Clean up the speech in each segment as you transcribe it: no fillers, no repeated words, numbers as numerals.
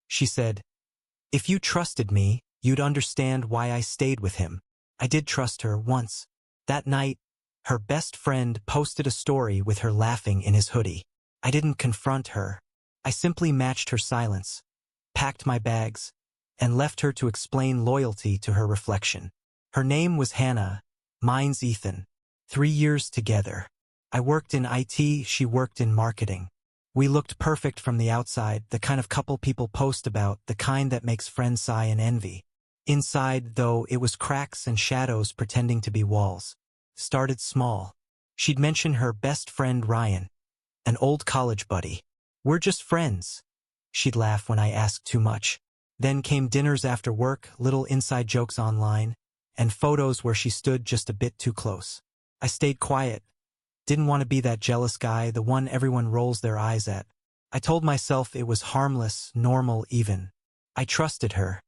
She said, "If you trusted me, you'd understand why I stayed with him." I did trust her once. That night, her best friend posted a story with her laughing in his hoodie. I didn't confront her. I simply matched her silence, packed my bags, and left her to explain loyalty to her reflection. Her name was Hannah, mine's Ethan. 3 years together. I worked in IT, she worked in marketing. We looked perfect from the outside, the kind of couple people post about, the kind that makes friends sigh and envy. Inside, though, it was cracks and shadows pretending to be walls. Started small. She'd mention her best friend Ryan, an old college buddy. "We're just friends." She'd laugh when I asked too much. Then came dinners after work, little inside jokes online, and photos where she stood just a bit too close. I stayed quiet. Didn't want to be that jealous guy, the one everyone rolls their eyes at. I told myself it was harmless, normal even. I trusted her.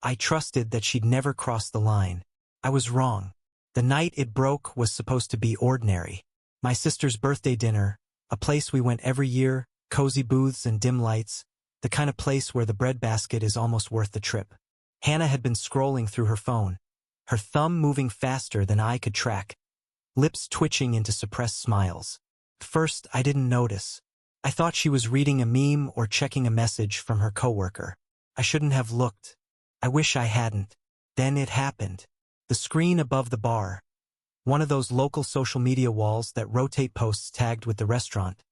I trusted that she'd never cross the line. I was wrong. The night it broke was supposed to be ordinary. My sister's birthday dinner, a place we went every year, cozy booths and dim lights, the kind of place where the breadbasket is almost worth the trip. Hannah had been scrolling through her phone, her thumb moving faster than I could track, lips twitching into suppressed smiles. First, I didn't notice. I thought she was reading a meme or checking a message from her coworker. I shouldn't have looked. I wish I hadn't. Then it happened. The screen above the bar, one of those local social media walls that rotate posts tagged with the restaurant,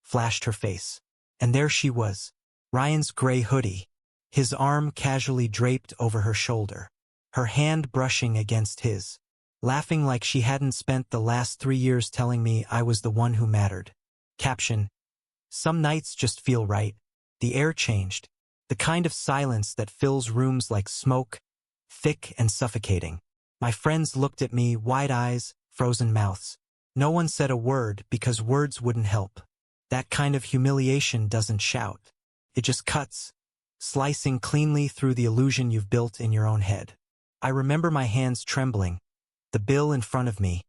flashed her face. And there she was, Ryan's gray hoodie, his arm casually draped over her shoulder, her hand brushing against his, laughing like she hadn't spent the last 3 years telling me I was the one who mattered. Caption: "Some nights just feel right." The air changed, the kind of silence that fills rooms like smoke, thick and suffocating. My friends looked at me, wide eyes, frozen mouths. No one said a word because words wouldn't help. That kind of humiliation doesn't shout. It just cuts, slicing cleanly through the illusion you've built in your own head. I remember my hands trembling, the bill in front of me,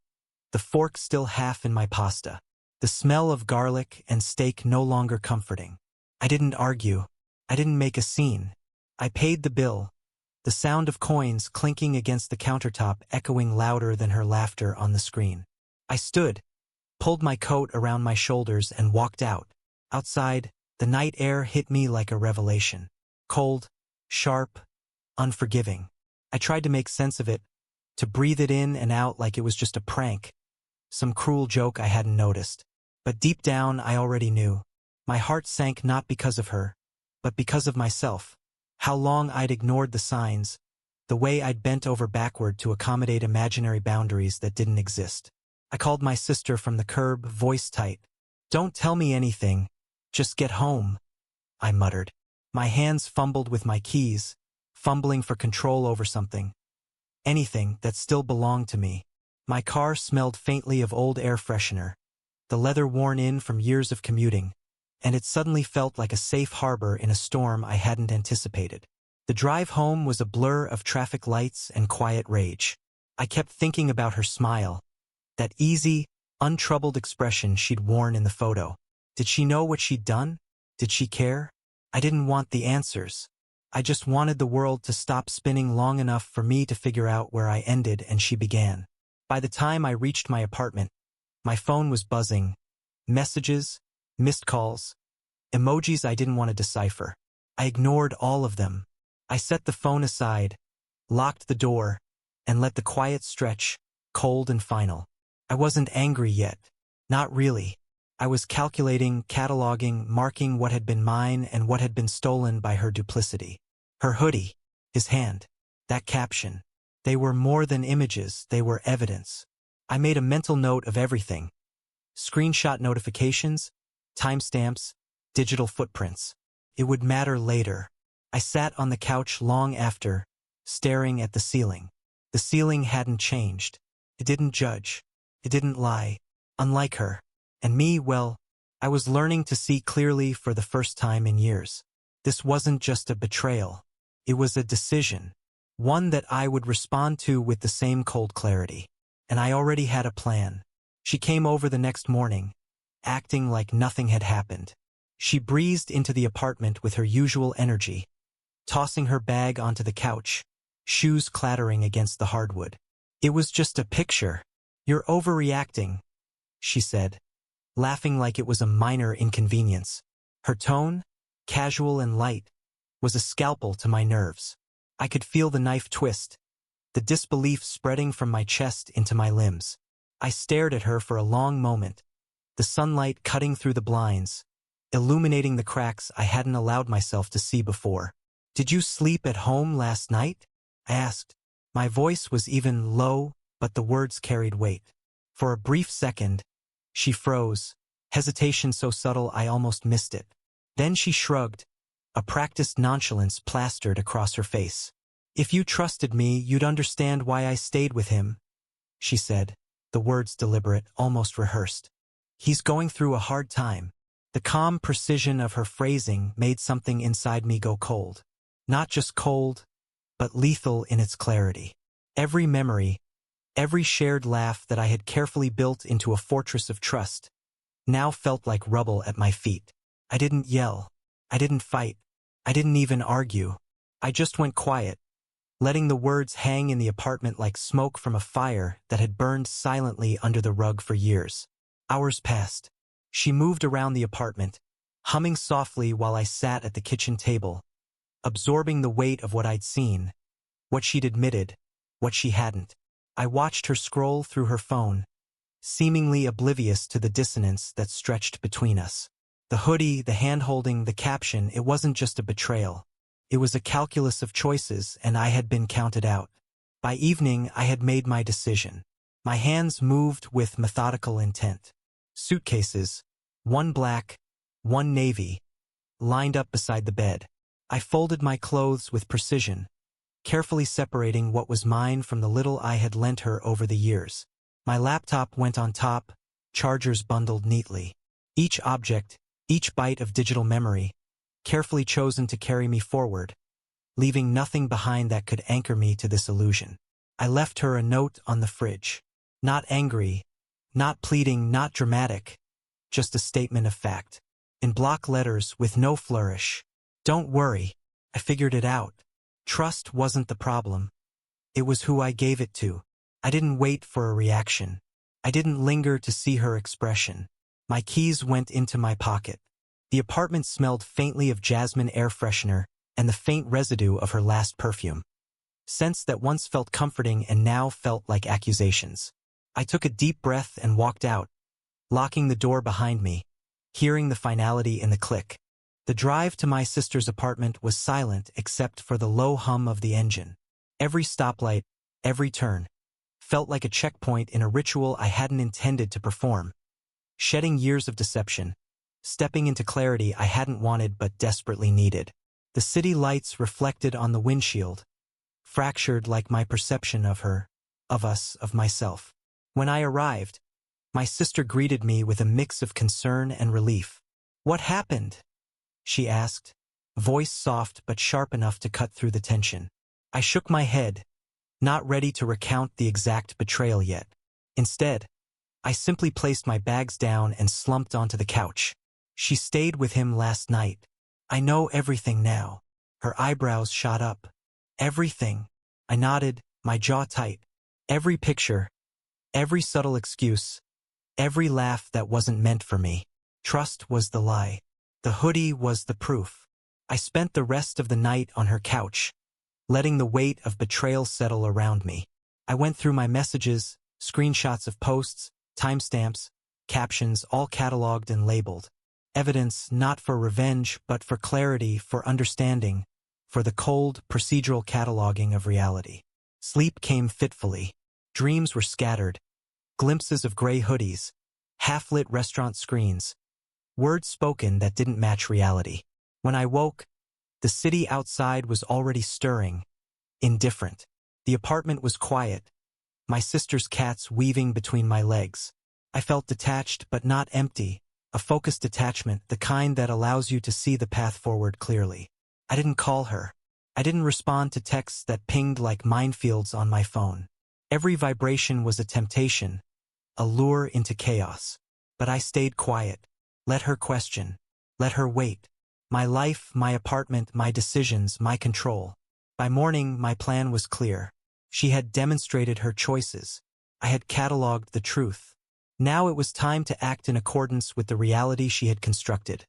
the fork still half in my pasta, the smell of garlic and steak no longer comforting. I didn't argue. I didn't make a scene. I paid the bill, the sound of coins clinking against the countertop echoing louder than her laughter on the screen. I stood, pulled my coat around my shoulders and walked out. Outside, the night air hit me like a revelation. Cold, sharp, unforgiving. I tried to make sense of it, to breathe it in and out like it was just a prank, some cruel joke I hadn't noticed. But deep down, I already knew. My heart sank not because of her, but because of myself. How long I'd ignored the signs, the way I'd bent over backward to accommodate imaginary boundaries that didn't exist. I called my sister from the curb, voice tight. "Don't tell me anything. Just get home," I muttered. My hands fumbled with my keys, fumbling for control over something. Anything that still belonged to me. My car smelled faintly of old air freshener, the leather worn in from years of commuting, and it suddenly felt like a safe harbor in a storm I hadn't anticipated. The drive home was a blur of traffic lights and quiet rage. I kept thinking about her smile, that easy, untroubled expression she'd worn in the photo. Did she know what she'd done? Did she care? I didn't want the answers. I just wanted the world to stop spinning long enough for me to figure out where I ended and she began. By the time I reached my apartment, my phone was buzzing. Messages, missed calls, emojis I didn't want to decipher. I ignored all of them. I set the phone aside, locked the door, and let the quiet stretch, cold and final. I wasn't angry yet. Not really. I was calculating, cataloging, marking what had been mine and what had been stolen by her duplicity. Her hoodie, his hand, that caption. They were more than images, they were evidence. I made a mental note of everything. Screenshot notifications, timestamps, digital footprints. It would matter later. I sat on the couch long after, staring at the ceiling. The ceiling hadn't changed. It didn't judge. It didn't lie. Unlike her. And me, well, I was learning to see clearly for the first time in years. This wasn't just a betrayal. It was a decision. One that I would respond to with the same cold clarity. And I already had a plan. She came over the next morning, acting like nothing had happened. She breezed into the apartment with her usual energy, tossing her bag onto the couch, shoes clattering against the hardwood. "It was just a picture. You're overreacting," she said, laughing like it was a minor inconvenience. Her tone, casual and light, was a scalpel to my nerves. I could feel the knife twist, the disbelief spreading from my chest into my limbs. I stared at her for a long moment, the sunlight cutting through the blinds, illuminating the cracks I hadn't allowed myself to see before. "Did you sleep at home last night?" I asked. My voice was even low, but the words carried weight. For a brief second, she froze, hesitation so subtle I almost missed it. Then she shrugged, a practiced nonchalance plastered across her face. "If you trusted me, you'd understand why I stayed with him," she said, the words deliberate, almost rehearsed. "He's going through a hard time." The calm precision of her phrasing made something inside me go cold. Not just cold, but lethal in its clarity. Every memory, every shared laugh that I had carefully built into a fortress of trust, now felt like rubble at my feet. I didn't yell. I didn't fight. I didn't even argue. I just went quiet, letting the words hang in the apartment like smoke from a fire that had burned silently under the rug for years. Hours passed. She moved around the apartment, humming softly while I sat at the kitchen table, absorbing the weight of what I'd seen, what she'd admitted, what she hadn't. I watched her scroll through her phone, seemingly oblivious to the dissonance that stretched between us. The hoodie, the hand-holding, the caption, it wasn't just a betrayal. It was a calculus of choices, and I had been counted out. By evening, I had made my decision. My hands moved with methodical intent. Suitcases, one black, one navy, lined up beside the bed. I folded my clothes with precision, carefully separating what was mine from the little I had lent her over the years. My laptop went on top, chargers bundled neatly. Each object, each bite of digital memory, carefully chosen to carry me forward, leaving nothing behind that could anchor me to this illusion. I left her a note on the fridge. Not angry, not pleading, not dramatic, just a statement of fact. In block letters with no flourish. "Don't worry, I figured it out. Trust wasn't the problem. It was who I gave it to." I didn't wait for a reaction. I didn't linger to see her expression. My keys went into my pocket. The apartment smelled faintly of jasmine air freshener and the faint residue of her last perfume. Scents that once felt comforting and now felt like accusations. I took a deep breath and walked out, locking the door behind me, hearing the finality in the click. The drive to my sister's apartment was silent except for the low hum of the engine. Every stoplight, every turn, felt like a checkpoint in a ritual I hadn't intended to perform. Shedding years of deception, stepping into clarity I hadn't wanted but desperately needed. The city lights reflected on the windshield, fractured like my perception of her, of us, of myself. When I arrived, my sister greeted me with a mix of concern and relief. "What happened?" she asked, voice soft but sharp enough to cut through the tension. I shook my head, not ready to recount the exact betrayal yet. Instead, I simply placed my bags down and slumped onto the couch. "She stayed with him last night. I know everything now." Her eyebrows shot up. "Everything." I nodded, my jaw tight. Every picture, every subtle excuse, every laugh that wasn't meant for me. Trust was the lie. The hoodie was the proof. I spent the rest of the night on her couch, letting the weight of betrayal settle around me. I went through my messages, screenshots of posts, timestamps, captions, all cataloged and labeled. Evidence not for revenge, but for clarity, for understanding, for the cold, procedural cataloging of reality. Sleep came fitfully. Dreams were scattered. Glimpses of gray hoodies, half-lit restaurant screens, words spoken that didn't match reality. When I woke, the city outside was already stirring, indifferent. The apartment was quiet, my sister's cats weaving between my legs. I felt detached but not empty, a focused detachment, the kind that allows you to see the path forward clearly. I didn't call her. I didn't respond to texts that pinged like minefields on my phone. Every vibration was a temptation, a lure into chaos. But I stayed quiet, let her question, Let her wait. My life, my apartment, my decisions, my control. By morning, my plan was clear. She had demonstrated her choices. I had cataloged the truth. Now it was time to act in accordance with the reality she had constructed.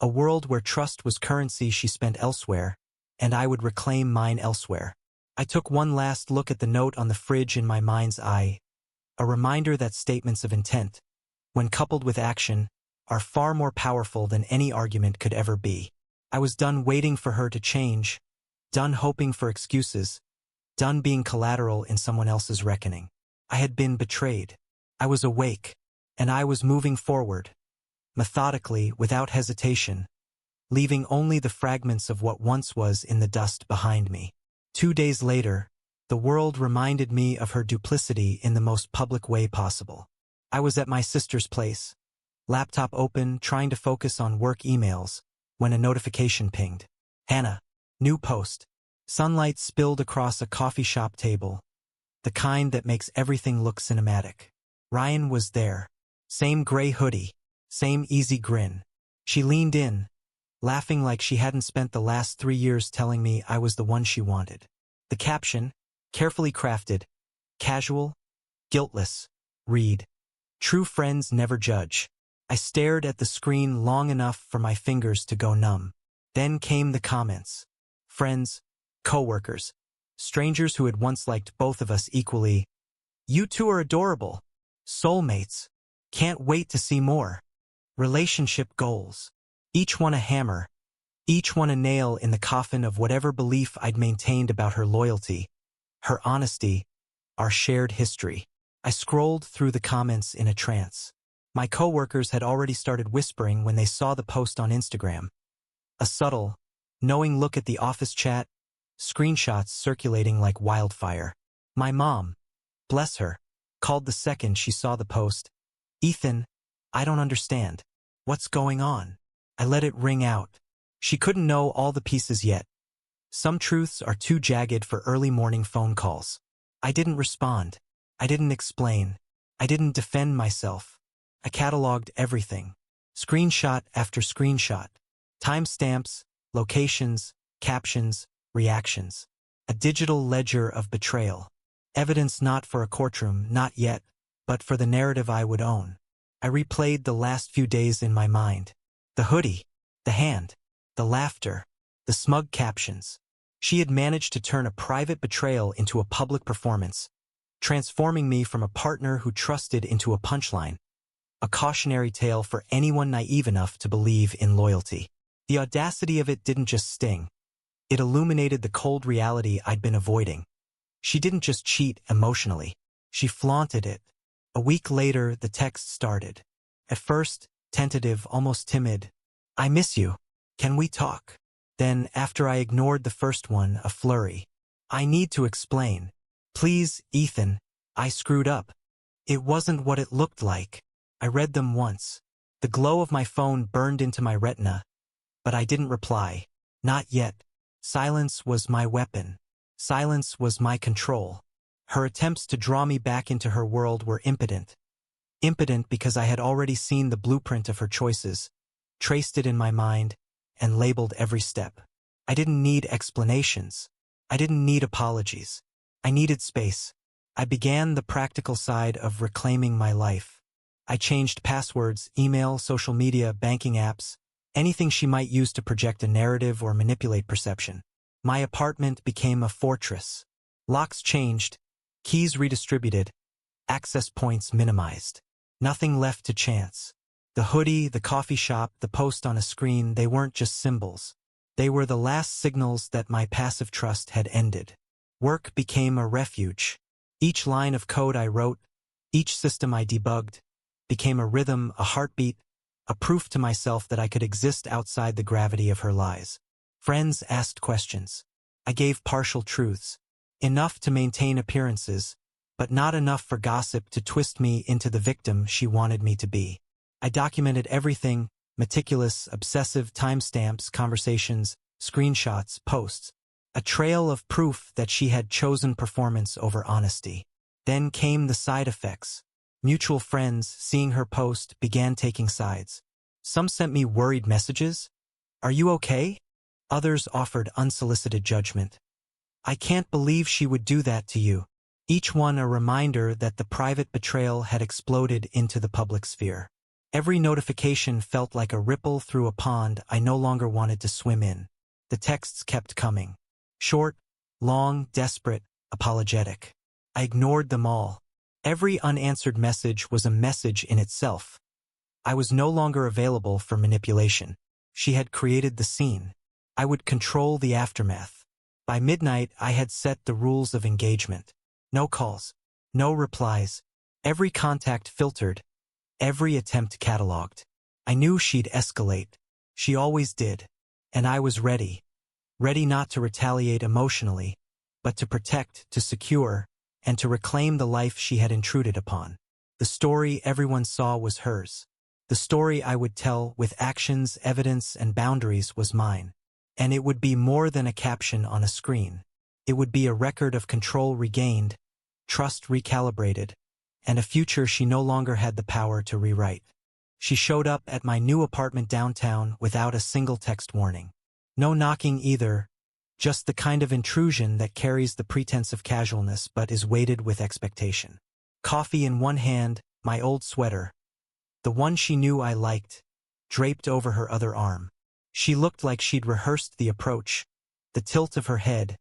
A world where trust was currency she spent elsewhere, and I would reclaim mine elsewhere. I took one last look at the note on the fridge in my mind's eye, a reminder that statements of intent, when coupled with action, are far more powerful than any argument could ever be. I was done waiting for her to change, done hoping for excuses, done being collateral in someone else's reckoning. I had been betrayed. I was awake, and I was moving forward, methodically, without hesitation, leaving only the fragments of what once was in the dust behind me. 2 days later, the world reminded me of her duplicity in the most public way possible. I was at my sister's place, laptop open, trying to focus on work emails, when a notification pinged. Hannah, new post. Sunlight spilled across a coffee shop table, the kind that makes everything look cinematic. Ryan was there. Same gray hoodie, same easy grin. She leaned in, laughing like she hadn't spent the last 3 years telling me I was the one she wanted. The caption, carefully crafted, casual, guiltless, read, "True friends never judge." I stared at the screen long enough for my fingers to go numb. Then came the comments. Friends, co-workers, strangers who had once liked both of us equally. "You two are adorable. Soulmates. Can't wait to see more." Relationship goals. Each one a hammer. Each one a nail in the coffin of whatever belief I'd maintained about her loyalty, her honesty, our shared history. I scrolled through the comments in a trance. My coworkers had already started whispering when they saw the post on Instagram. A subtle, knowing look at the office chat, screenshots circulating like wildfire. My mom, bless her, called the second she saw the post. "Ethan, I don't understand. What's going on?" I let it ring out. She couldn't know all the pieces yet. Some truths are too jagged for early morning phone calls. I didn't respond. I didn't explain. I didn't defend myself. I cataloged everything. Screenshot after screenshot. Timestamps, locations, captions, reactions. A digital ledger of betrayal. Evidence not for a courtroom, not yet, but for the narrative I would own. I replayed the last few days in my mind. The hoodie, the hand, the laughter, the smug captions. She had managed to turn a private betrayal into a public performance, transforming me from a partner who trusted into a punchline, a cautionary tale for anyone naive enough to believe in loyalty. The audacity of it didn't just sting. It illuminated the cold reality I'd been avoiding. She didn't just cheat emotionally. She flaunted it. A week later, the text started. At first, tentative, almost timid. "I miss you. Can we talk?" Then, after I ignored the first one, a flurry. "I need to explain. Please, Ethan, I screwed up. It wasn't what it looked like." I read them once. The glow of my phone burned into my retina, but I didn't reply. Not yet. Silence was my weapon. Silence was my control. Her attempts to draw me back into her world were impotent. Impotent because I had already seen the blueprint of her choices, traced it in my mind, and labeled every step. I didn't need explanations. I didn't need apologies. I needed space. I began the practical side of reclaiming my life. I changed passwords, email, social media, banking apps, anything she might use to project a narrative or manipulate perception. My apartment became a fortress. Locks changed, keys redistributed, access points minimized. Nothing left to chance. The hoodie, the coffee shop, the post on a screen, they weren't just symbols. They were the last signals that my passive trust had ended. Work became a refuge. Each line of code I wrote, each system I debugged, became a rhythm, a heartbeat, a proof to myself that I could exist outside the gravity of her lies. Friends asked questions. I gave partial truths. Enough to maintain appearances, but not enough for gossip to twist me into the victim she wanted me to be. I documented everything, meticulous, obsessive timestamps, conversations, screenshots, posts. A trail of proof that she had chosen performance over honesty. Then came the side effects. Mutual friends, seeing her post, began taking sides. Some sent me worried messages. Are you okay? Others offered unsolicited judgment. I can't believe she would do that to you. Each one a reminder that the private betrayal had exploded into the public sphere. Every notification felt like a ripple through a pond I no longer wanted to swim in. The texts kept coming. Short, long, desperate, apologetic. I ignored them all. Every unanswered message was a message in itself. I was no longer available for manipulation. She had created the scene. I would control the aftermath. By midnight, I had set the rules of engagement. No calls. No replies. Every contact filtered. Every attempt catalogued. I knew she'd escalate. She always did. And I was ready. Ready not to retaliate emotionally, but to protect, to secure, and to reclaim the life she had intruded upon. The story everyone saw was hers. The story I would tell with actions, evidence, and boundaries was mine. And it would be more than a caption on a screen. It would be a record of control regained, trust recalibrated, and a future she no longer had the power to rewrite. She showed up at my new apartment downtown without a single text warning. No knocking either, just the kind of intrusion that carries the pretense of casualness but is weighted with expectation. Coffee in one hand, my old sweater, the one she knew I liked, draped over her other arm. She looked like she'd rehearsed the approach, the tilt of her head,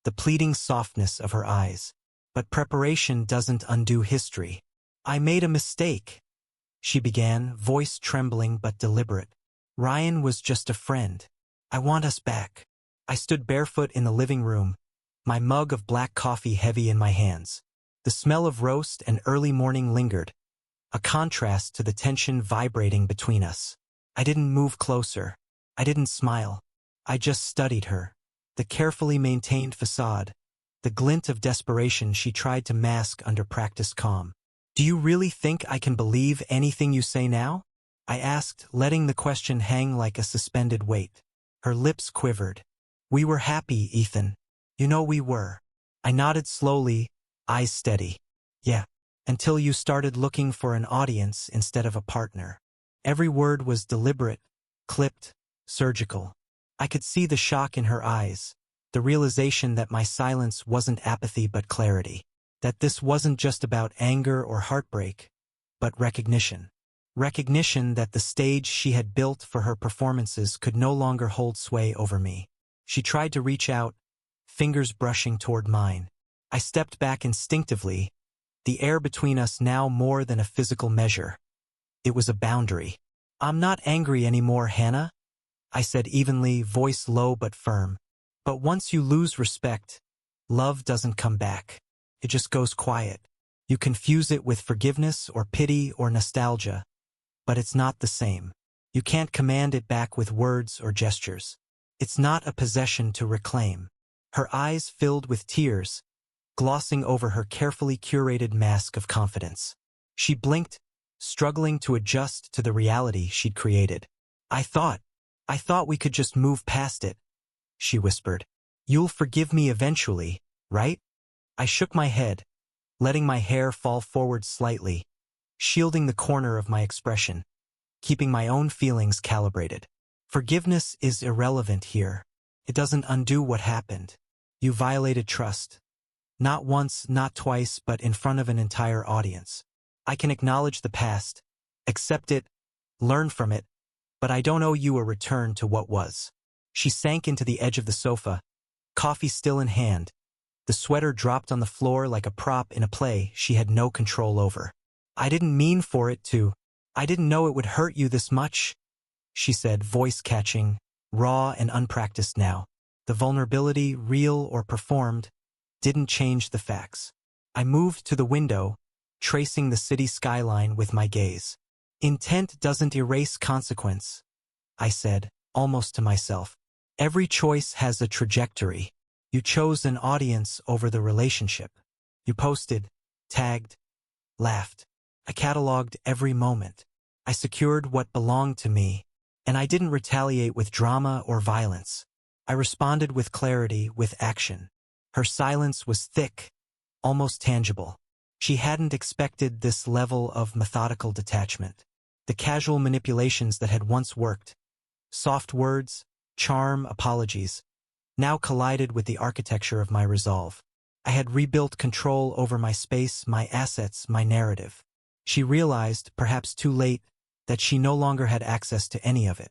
the pleading softness of her eyes. But preparation doesn't undo history. I made a mistake, she began, voice trembling but deliberate. Ryan was just a friend. I want us back. I stood barefoot in the living room, my mug of black coffee heavy in my hands. The smell of roast and early morning lingered, a contrast to the tension vibrating between us. I didn't move closer. I didn't smile. I just studied her. The carefully maintained facade, the glint of desperation she tried to mask under practiced calm. Do you really think I can believe anything you say now? I asked, letting the question hang like a suspended weight. Her lips quivered. We were happy, Ethan. You know we were. I nodded slowly, eyes steady. Yeah, until you started looking for an audience instead of a partner. Every word was deliberate, clipped, surgical. I could see the shock in her eyes, the realization that my silence wasn't apathy but clarity, that this wasn't just about anger or heartbreak, but recognition. Recognition that the stage she had built for her performances could no longer hold sway over me. She tried to reach out, fingers brushing toward mine. I stepped back instinctively, the air between us now more than a physical measure. It was a boundary. I'm not angry anymore, Hannah, I said evenly, voice low but firm. But once you lose respect, love doesn't come back. It just goes quiet. You confuse it with forgiveness or pity or nostalgia, but it's not the same. You can't command it back with words or gestures. It's not a possession to reclaim. Her eyes filled with tears, glossing over her carefully curated mask of confidence. She blinked, struggling to adjust to the reality she'd created. I thought we could just move past it, she whispered. You'll forgive me eventually, right? I shook my head, letting my hair fall forward slightly, shielding the corner of my expression, keeping my own feelings calibrated. Forgiveness is irrelevant here. It doesn't undo what happened. You violated trust. Not once, not twice, but in front of an entire audience. I can acknowledge the past, accept it, learn from it, but I don't owe you a return to what was. She sank into the edge of the sofa, coffee still in hand. The sweater dropped on the floor like a prop in a play she had no control over. I didn't mean for it to. I didn't know it would hurt you this much, she said, voice catching, raw and unpracticed now. The vulnerability, real or performed, didn't change the facts. I moved to the window, tracing the city skyline with my gaze. Intent doesn't erase consequence, I said, almost to myself. Every choice has a trajectory. You chose an audience over the relationship. You posted, tagged, laughed. I cataloged every moment. I secured what belonged to me, and I didn't retaliate with drama or violence. I responded with clarity, with action. Her silence was thick, almost tangible. She hadn't expected this level of methodical detachment. The casual manipulations that had once worked, soft words, charm, apologies, now collided with the architecture of my resolve. I had rebuilt control over my space, my assets, my narrative. She realized, perhaps too late, that she no longer had access to any of it.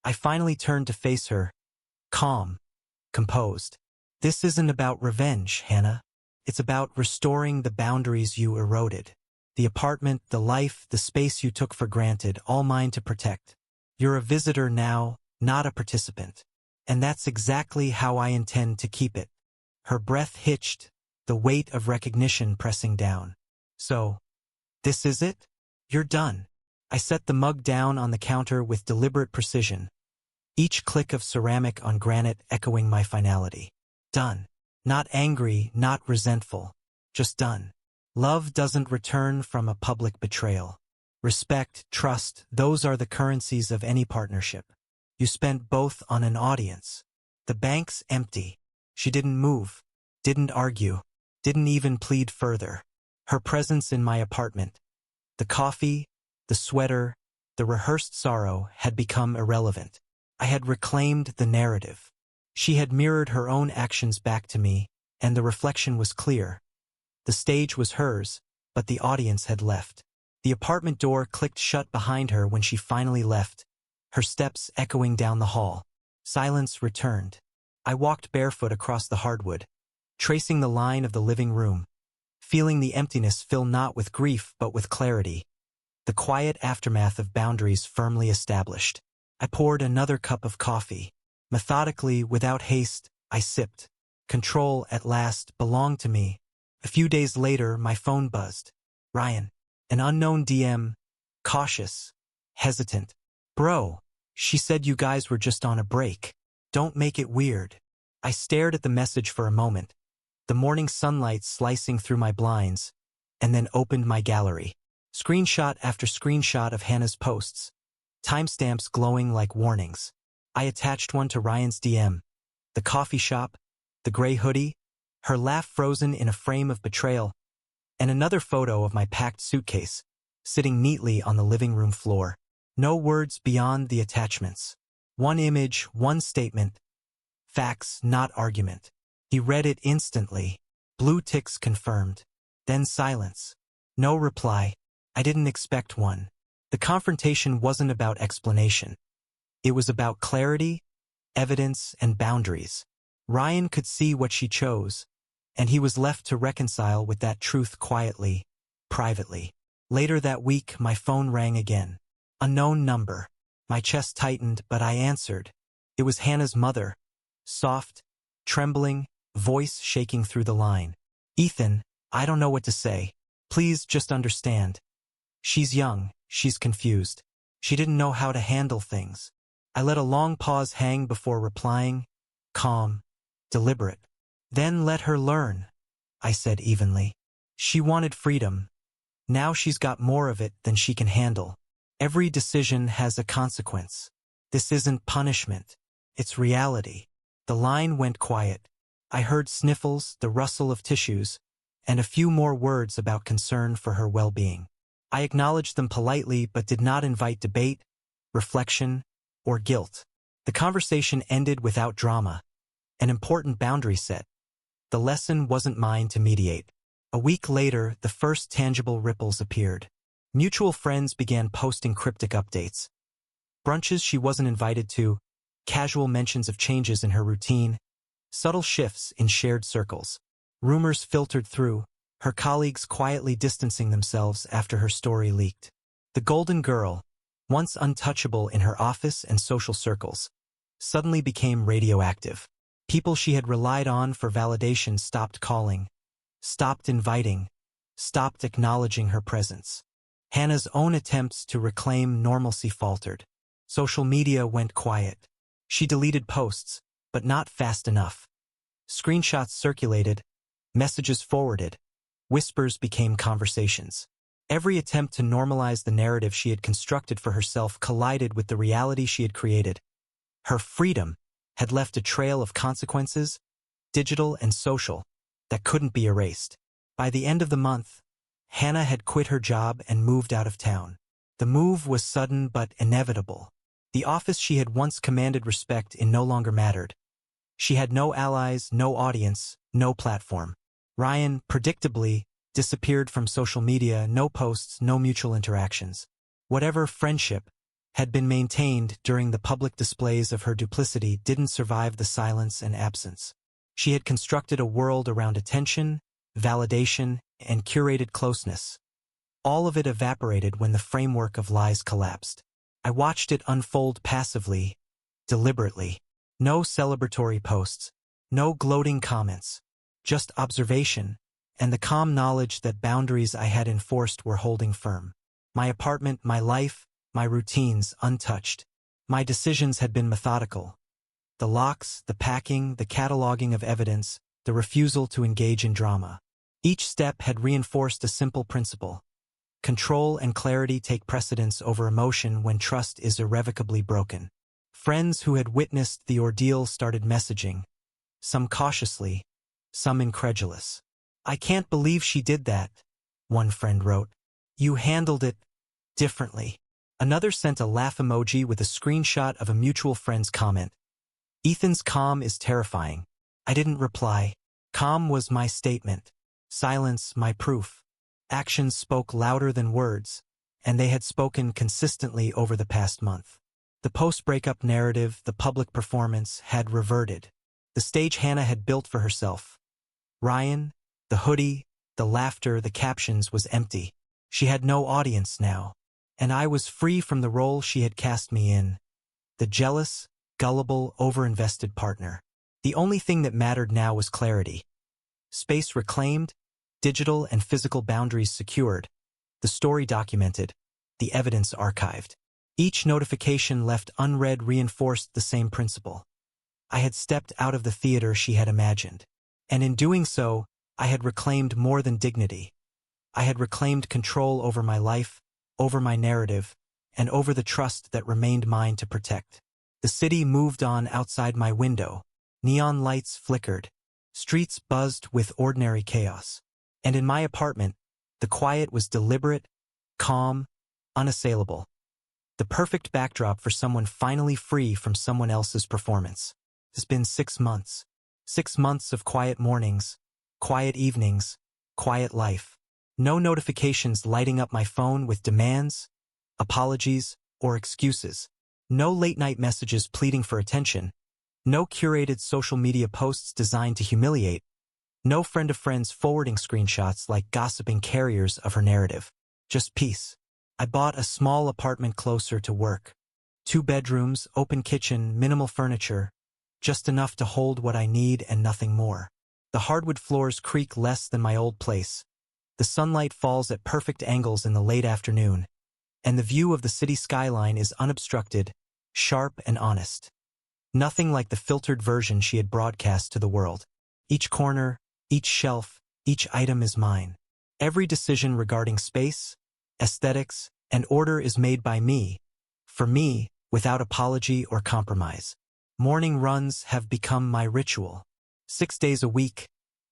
I finally turned to face her, calm, composed. This isn't about revenge, Hannah. It's about restoring the boundaries you eroded. The apartment, the life, the space you took for granted, all mine to protect. You're a visitor now, not a participant. And that's exactly how I intend to keep it. Her breath hitched, the weight of recognition pressing down. So, this is it? You're done. I set the mug down on the counter with deliberate precision, each click of ceramic on granite echoing my finality. Done. Not angry, not resentful. Just done. Love doesn't return from a public betrayal. Respect, trust, those are the currencies of any partnership. You spent both on an audience. The bank's empty. She didn't move, didn't argue, didn't even plead further. Her presence in my apartment, the coffee, the sweater, the rehearsed sorrow had become irrelevant. I had reclaimed the narrative. She had mirrored her own actions back to me, and the reflection was clear. The stage was hers, but the audience had left. The apartment door clicked shut behind her when she finally left, her steps echoing down the hall. Silence returned. I walked barefoot across the hardwood, tracing the line of the living room, feeling the emptiness fill not with grief but with clarity, the quiet aftermath of boundaries firmly established. I poured another cup of coffee. Methodically, without haste, I sipped. Control, at last, belonged to me. A few days later, my phone buzzed. Ryan. An unknown DM. Cautious. Hesitant. Bro, she said you guys were just on a break. Don't make it weird. I stared at the message for a moment, the morning sunlight slicing through my blinds, and then opened my gallery. Screenshot after screenshot of Hannah's posts, timestamps glowing like warnings. I attached one to Ryan's DM. The coffee shop, the gray hoodie, her laugh frozen in a frame of betrayal, and another photo of my packed suitcase, sitting neatly on the living room floor. No words beyond the attachments. One image, one statement. Facts, not argument. He read it instantly. Blue ticks confirmed. Then silence. No reply. I didn't expect one. The confrontation wasn't about explanation. It was about clarity, evidence, and boundaries. Ryan could see what she chose, and he was left to reconcile with that truth quietly, privately. Later that week, my phone rang again. Unknown number. My chest tightened, but I answered. It was Hannah's mother. Soft, trembling, voice shaking through the line. Ethan, I don't know what to say. Please just understand. She's young, she's confused. She didn't know how to handle things. I let a long pause hang before replying, calm, deliberate. Then let her learn, I said evenly. She wanted freedom. Now she's got more of it than she can handle. Every decision has a consequence. This isn't punishment. It's reality. The line went quiet. I heard sniffles, the rustle of tissues, and a few more words about concern for her well-being. I acknowledged them politely but did not invite debate, reflection, or guilt. The conversation ended without drama, an important boundary set. The lesson wasn't mine to mediate. A week later, the first tangible ripples appeared. Mutual friends began posting cryptic updates. Brunches she wasn't invited to, casual mentions of changes in her routine, subtle shifts in shared circles. Rumors filtered through, her colleagues quietly distancing themselves after her story leaked. The golden girl, once untouchable in her office and social circles, suddenly became radioactive. People she had relied on for validation stopped calling, stopped inviting, stopped acknowledging her presence. Hannah's own attempts to reclaim normalcy faltered. Social media went quiet. She deleted posts, but not fast enough. Screenshots circulated, messages forwarded, whispers became conversations. Every attempt to normalize the narrative she had constructed for herself collided with the reality she had created. Her freedom had left a trail of consequences, digital and social, that couldn't be erased. By the end of the month, Hannah had quit her job and moved out of town. The move was sudden but inevitable. The office she had once commanded respect in no longer mattered. She had no allies, no audience, no platform. Ryan, predictably, disappeared from social media, no posts, no mutual interactions. Whatever friendship had been maintained during the public displays of her duplicity didn't survive the silence and absence. She had constructed a world around attention, validation, and curated closeness. All of it evaporated when the framework of lies collapsed. I watched it unfold passively, deliberately. No celebratory posts, no gloating comments, just observation, and the calm knowledge that boundaries I had enforced were holding firm. My apartment, my life, my routines untouched. My decisions had been methodical. The locks, the packing, the cataloging of evidence, the refusal to engage in drama. Each step had reinforced a simple principle. Control and clarity take precedence over emotion when trust is irrevocably broken. Friends who had witnessed the ordeal started messaging, some cautiously, some incredulous. "I can't believe she did that," one friend wrote. "You handled it differently." Another sent a laugh emoji with a screenshot of a mutual friend's comment. "Ethan's calm is terrifying." I didn't reply. Calm was my statement. Silence my proof. Actions spoke louder than words, and they had spoken consistently over the past month. The post-breakup narrative, the public performance, had reverted. The stage Hannah had built for herself. Ryan, the hoodie, the laughter, the captions was empty. She had no audience now, and I was free from the role she had cast me in. The jealous, gullible, overinvested partner. The only thing that mattered now was clarity. Space reclaimed, digital and physical boundaries secured, the story documented, the evidence archived. Each notification left unread reinforced the same principle. I had stepped out of the theater she had imagined, and in doing so, I had reclaimed more than dignity. I had reclaimed control over my life, over my narrative, and over the trust that remained mine to protect. The city moved on outside my window. Neon lights flickered. Streets buzzed with ordinary chaos. And in my apartment, the quiet was deliberate, calm, unassailable. The perfect backdrop for someone finally free from someone else's performance. It's been 6 months. 6 months of quiet mornings, quiet evenings, quiet life. No notifications lighting up my phone with demands, apologies, or excuses. No late-night messages pleading for attention. No curated social media posts designed to humiliate. No friend of friends forwarding screenshots like gossiping carriers of her narrative. Just peace. I bought a small apartment closer to work. 2 bedrooms, open kitchen, minimal furniture. Just enough to hold what I need and nothing more. The hardwood floors creak less than my old place. The sunlight falls at perfect angles in the late afternoon, and the view of the city skyline is unobstructed, sharp and honest. Nothing like the filtered version she had broadcast to the world. Each corner, each shelf, each item is mine. Every decision regarding space, aesthetics, and order is made by me, for me, without apology or compromise. Morning runs have become my ritual. 6 days a week,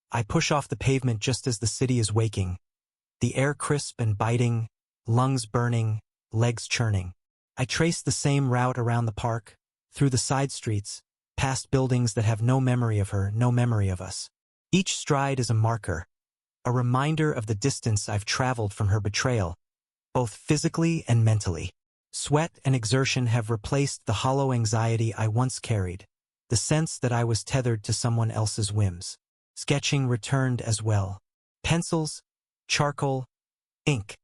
I push off the pavement just as the city is waking. The air crisp and biting, lungs burning, legs churning. I trace the same route around the park, through the side streets, past buildings that have no memory of her, no memory of us. Each stride is a marker, a reminder of the distance I've traveled from her betrayal, both physically and mentally. Sweat and exertion have replaced the hollow anxiety I once carried, the sense that I was tethered to someone else's whims. Sketching returned as well. Pencils, charcoal, ink.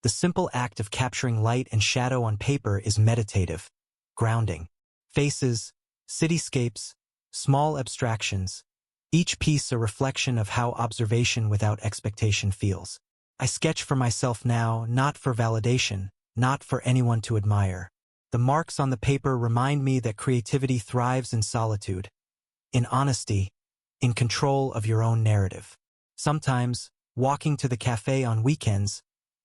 The simple act of capturing light and shadow on paper is meditative, grounding. Faces, cityscapes, small abstractions. Each piece a reflection of how observation without expectation feels. I sketch for myself now, not for validation, not for anyone to admire. The marks on the paper remind me that creativity thrives in solitude, in honesty, in control of your own narrative. Sometimes, walking to the cafe on weekends,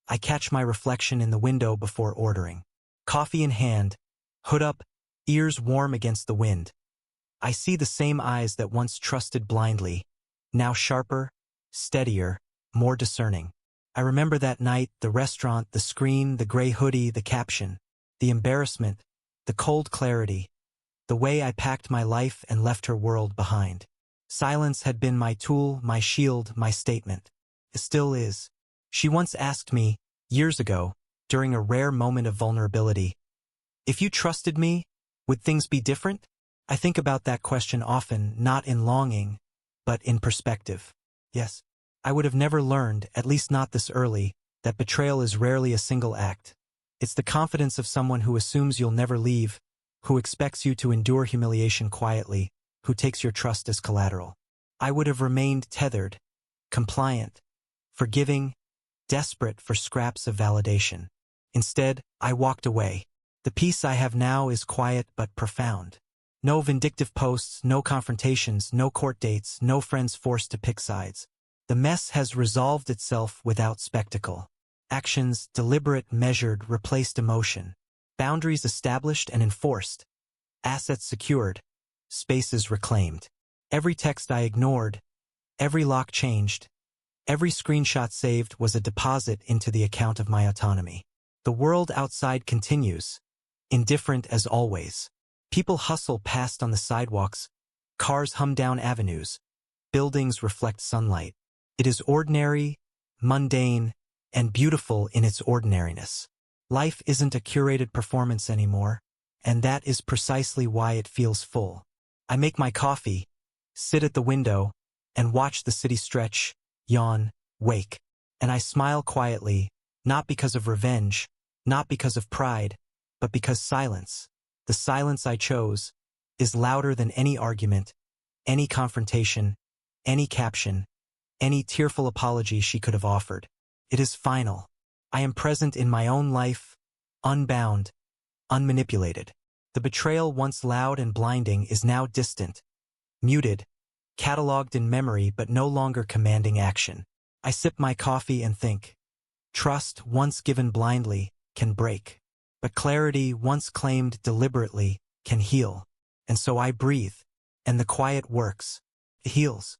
I catch my reflection in the window before ordering. Coffee in hand, hood up, ears warm against the wind. I see the same eyes that once trusted blindly, now sharper, steadier, more discerning. I remember that night, the restaurant, the screen, the gray hoodie, the caption, the embarrassment, the cold clarity, the way I packed my life and left her world behind. Silence had been my tool, my shield, my statement. It still is. She once asked me, years ago, during a rare moment of vulnerability, if you trusted me, would things be different? I think about that question often, not in longing, but in perspective. Yes, I would have never learned, at least not this early, that betrayal is rarely a single act. It's the confidence of someone who assumes you'll never leave, who expects you to endure humiliation quietly, who takes your trust as collateral. I would have remained tethered, compliant, forgiving, desperate for scraps of validation. Instead, I walked away. The peace I have now is quiet but profound. No vindictive posts, no confrontations, no court dates, no friends forced to pick sides. The mess has resolved itself without spectacle. Actions, deliberate, measured, replaced emotion. Boundaries established and enforced. Assets secured. Spaces reclaimed. Every text I ignored. Every lock changed. Every screenshot saved was a deposit into the account of my autonomy. The world outside continues, indifferent as always. People hustle past on the sidewalks. Cars hum down avenues. Buildings reflect sunlight. It is ordinary, mundane, and beautiful in its ordinariness. Life isn't a curated performance anymore, and that is precisely why it feels full. I make my coffee, sit at the window, and watch the city stretch, yawn, wake. And I smile quietly, not because of revenge, not because of pride, but because silence, the silence I chose, is louder than any argument, any confrontation, any caption, any tearful apology she could have offered. It is final. I am present in my own life, unbound, unmanipulated. The betrayal once loud and blinding is now distant, muted, catalogued in memory but no longer commanding action. I sip my coffee and think. Trust, once given blindly, can break. But clarity, once claimed deliberately, can heal. And so I breathe, and the quiet works. It heals.